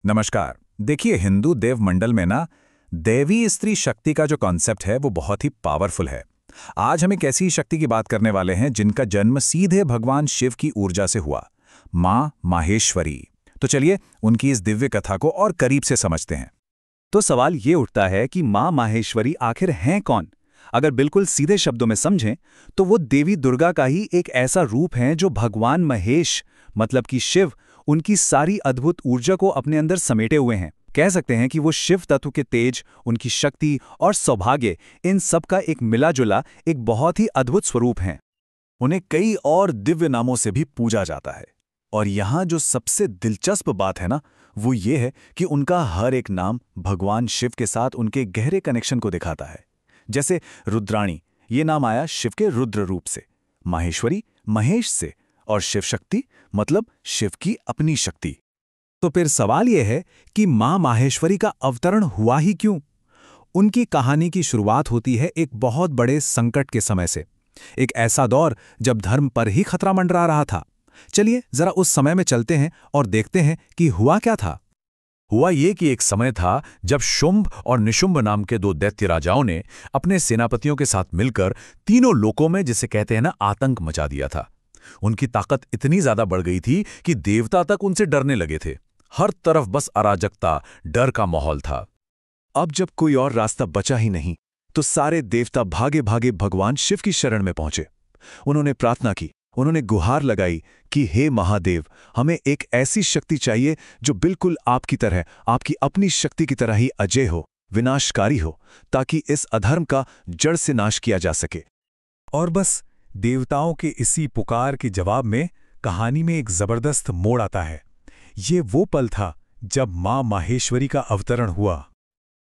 नमस्कार। देखिए, हिंदू देव मंडल में ना देवी स्त्री शक्ति का जो कॉन्सेप्ट है वो बहुत ही पावरफुल है। आज हम एक ऐसी शक्ति की बात करने वाले हैं जिनका जन्म सीधे भगवान शिव की ऊर्जा से हुआ, मां माहेश्वरी। तो चलिए उनकी इस दिव्य कथा को और करीब से समझते हैं। तो सवाल ये उठता है कि मां माहेश्वरी आखिर हैं कौन? अगर बिल्कुल सीधे शब्दों में समझें तो वो देवी दुर्गा का ही एक ऐसा रूप है जो भगवान महेश मतलब कि शिव उनकी सारी अद्भुत ऊर्जा को अपने अंदर समेटे हुए हैं। कह सकते हैं कि वो शिव तत्व के तेज, उनकी शक्ति और सौभाग्य, इन सब का एक मिला जुला एक बहुत ही अद्भुत स्वरूप हैं। उन्हें कई और दिव्य नामों से भी पूजा जाता है। और यहाँ जो सबसे दिलचस्प बात है ना, वो ये है कि उनका हर एक नाम भगवान शिव के साथ उनके गहरे कनेक्शन को दिखाता है। जैसे रुद्राणी, ये नाम आया शिव के रुद्र रूप से, माहेश्वरी महेश से, और शिव शक्ति मतलब शिव की अपनी शक्ति। तो फिर सवाल यह है कि मां माहेश्वरी का अवतरण हुआ ही क्यों? उनकी कहानी की शुरुआत होती है एक बहुत बड़े संकट के समय से, एक ऐसा दौर जब धर्म पर ही खतरा मंडरा रहा था। चलिए जरा उस समय में चलते हैं और देखते हैं कि हुआ क्या था। हुआ ये कि एक समय था जब शुंभ और निशुंभ नाम के दो दैत्य राजाओं ने अपने सेनापतियों के साथ मिलकर तीनों लोकों में, जिसे कहते हैं ना, आतंक मचा दिया था। उनकी ताकत इतनी ज्यादा बढ़ गई थी कि देवता तक उनसे डरने लगे थे। हर तरफ बस अराजकता, डर का माहौल था। अब जब कोई और रास्ता बचा ही नहीं तो सारे देवता भागे भागे भगवान शिव की शरण में पहुंचे। उन्होंने प्रार्थना की, उन्होंने गुहार लगाई कि हे महादेव, हमें एक ऐसी शक्ति चाहिए जो बिल्कुल आपकी तरह, आपकी अपनी शक्ति की तरह ही अजय हो, विनाशकारी हो, ताकि इस अधर्म का जड़ से नाश किया जा सके। और बस देवताओं के इसी पुकार के जवाब में कहानी में एक जबरदस्त मोड़ आता है। ये वो पल था जब मां माहेश्वरी का अवतरण हुआ।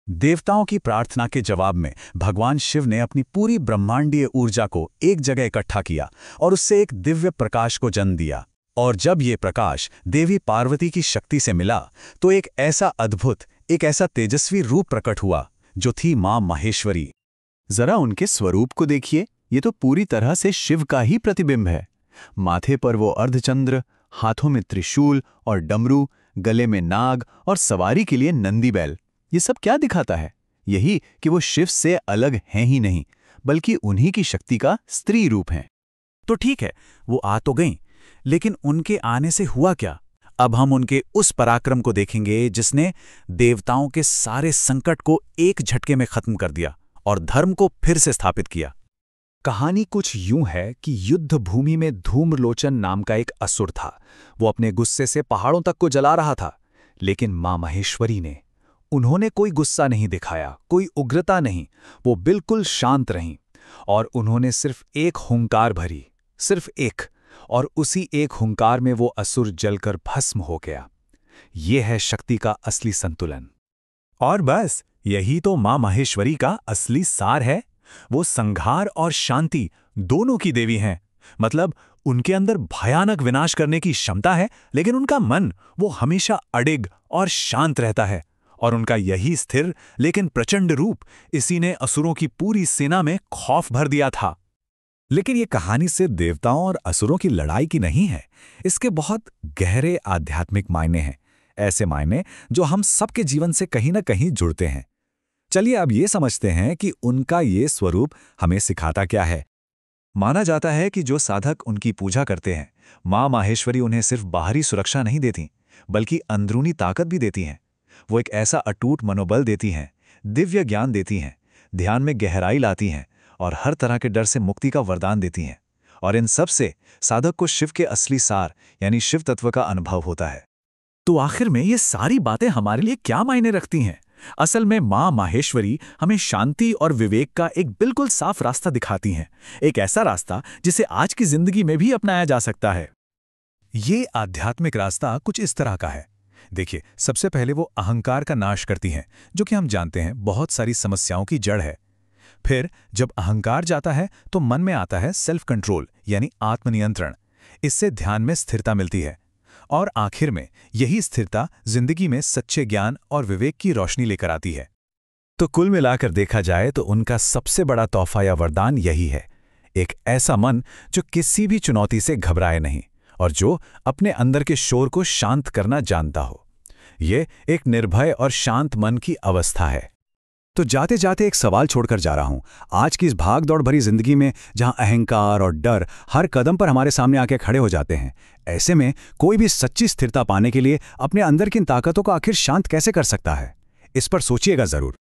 देवताओं की प्रार्थना के जवाब में भगवान शिव ने अपनी पूरी ब्रह्मांडीय ऊर्जा को एक जगह इकट्ठा किया और उससे एक दिव्य प्रकाश को जन्म दिया। और जब ये प्रकाश देवी पार्वती की शक्ति से मिला तो एक ऐसा अद्भुत, एक ऐसा तेजस्वी रूप प्रकट हुआ जो थी मां माहेश्वरी। जरा उनके स्वरूप को देखिए, ये तो पूरी तरह से शिव का ही प्रतिबिंब है। माथे पर वो अर्धचंद्र, हाथों में त्रिशूल और डमरू, गले में नाग और सवारी के लिए नंदी बैल। ये सब क्या दिखाता है? यही कि वो शिव से अलग हैं ही नहीं, बल्कि उन्हीं की शक्ति का स्त्री रूप हैं। तो ठीक है, वो आ तो गईं, लेकिन उनके आने से हुआ क्या? अब हम उनके उस पराक्रम को देखेंगे जिसने देवताओं के सारे संकट को एक झटके में खत्म कर दिया और धर्म को फिर से स्थापित किया। कहानी कुछ यूं है कि युद्ध भूमि में धूम्रलोचन नाम का एक असुर था। वो अपने गुस्से से पहाड़ों तक को जला रहा था, लेकिन मां माहेश्वरी ने, उन्होंने कोई गुस्सा नहीं दिखाया, कोई उग्रता नहीं। वो बिल्कुल शांत रहीं और उन्होंने सिर्फ एक हुंकार भरी, सिर्फ एक, और उसी एक हुंकार में वो असुर जलकर भस्म हो गया। ये है शक्ति का असली संतुलन। और बस यही तो मां माहेश्वरी का असली सार है। वो संहार और शांति दोनों की देवी हैं। मतलब उनके अंदर भयानक विनाश करने की क्षमता है, लेकिन उनका मन वो हमेशा अडिग और शांत रहता है। और उनका यही स्थिर लेकिन प्रचंड रूप, इसी ने असुरों की पूरी सेना में खौफ भर दिया था। लेकिन ये कहानी सिर्फ देवताओं और असुरों की लड़ाई की नहीं है। इसके बहुत गहरे आध्यात्मिक मायने हैं, ऐसे मायने जो हम सबके जीवन से कहीं ना कहीं जुड़ते हैं। चलिए अब ये समझते हैं कि उनका ये स्वरूप हमें सिखाता क्या है। माना जाता है कि जो साधक उनकी पूजा करते हैं, मां माहेश्वरी उन्हें सिर्फ बाहरी सुरक्षा नहीं देती, बल्कि अंदरूनी ताकत भी देती हैं। वो एक ऐसा अटूट मनोबल देती हैं, दिव्य ज्ञान देती हैं, ध्यान में गहराई लाती हैं और हर तरह के डर से मुक्ति का वरदान देती हैं। और इन सब से साधक को शिव के असली सार यानी शिव तत्व का अनुभव होता है। तो आखिर में ये सारी बातें हमारे लिए क्या मायने रखती हैं? असल में मां माहेश्वरी हमें शांति और विवेक का एक बिल्कुल साफ रास्ता दिखाती हैं, एक ऐसा रास्ता जिसे आज की जिंदगी में भी अपनाया जा सकता है। ये आध्यात्मिक रास्ता कुछ इस तरह का है। देखिए, सबसे पहले वो अहंकार का नाश करती हैं, जो कि हम जानते हैं बहुत सारी समस्याओं की जड़ है। फिर जब अहंकार जाता है तो मन में आता है सेल्फ कंट्रोल यानी आत्मनियंत्रण। इससे ध्यान में स्थिरता मिलती है और आखिर में यही स्थिरता जिंदगी में सच्चे ज्ञान और विवेक की रोशनी लेकर आती है। तो कुल मिलाकर देखा जाए तो उनका सबसे बड़ा तोहफा या वरदान यही है, एक ऐसा मन जो किसी भी चुनौती से घबराए नहीं और जो अपने अंदर के शोर को शांत करना जानता हो। ये एक निर्भय और शांत मन की अवस्था है। तो जाते जाते एक सवाल छोड़कर जा रहा हूं। आज की इस भाग दौड़ भरी जिंदगी में जहां अहंकार और डर हर कदम पर हमारे सामने आके खड़े हो जाते हैं, ऐसे में कोई भी सच्ची स्थिरता पाने के लिए अपने अंदर की इन ताकतों को आखिर शांत कैसे कर सकता है? इस पर सोचिएगा जरूर।